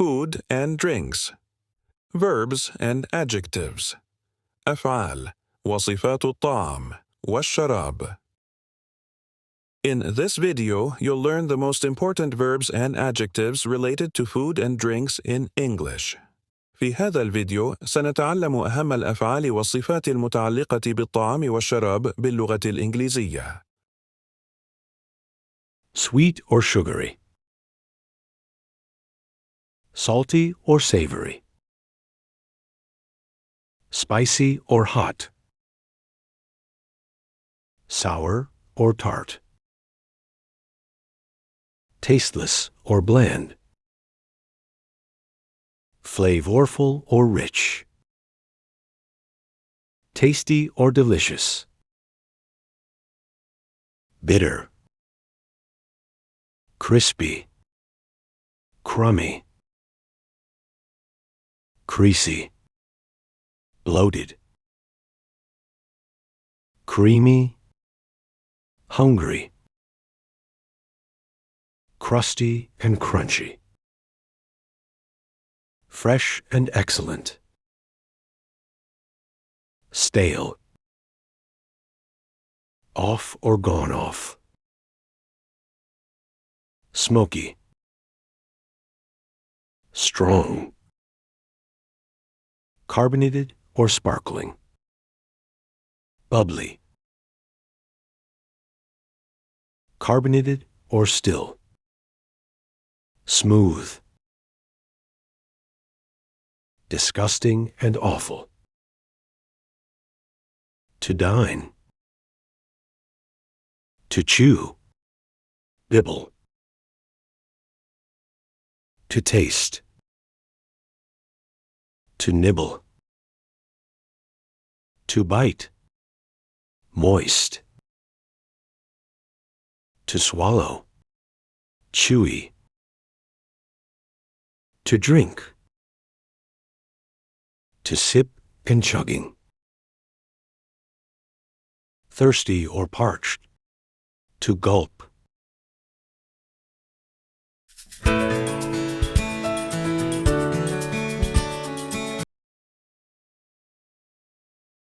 food and drinks. Verbs and adjectives. أفعال وصفات الطعام والشراب. In this video, you'll learn the most important verbs and adjectives related to food and drinks in English. في هذا الفيديو سنتعلم أهم الأفعال والصفات المتعلقة بالطعام والشراب باللغة الإنجليزية. Sweet or sugary. Salty or savory. Spicy or hot. Sour or tart. Tasteless or bland. Flavorful or rich. Tasty or delicious. Bitter. Crispy. Crummy. Creasy. Bloated. Creamy. Hungry. Crusty and crunchy. Fresh and excellent. Stale. Off or gone off. Smoky. Strong. Carbonated or sparkling. Bubbly. Carbonated or still. Smooth. Disgusting and awful. To dine. To chew. Bibble. To taste. To nibble. To bite. Moist. To swallow. Chewy. To drink. To sip and chugging. Thirsty or parched. To gulp.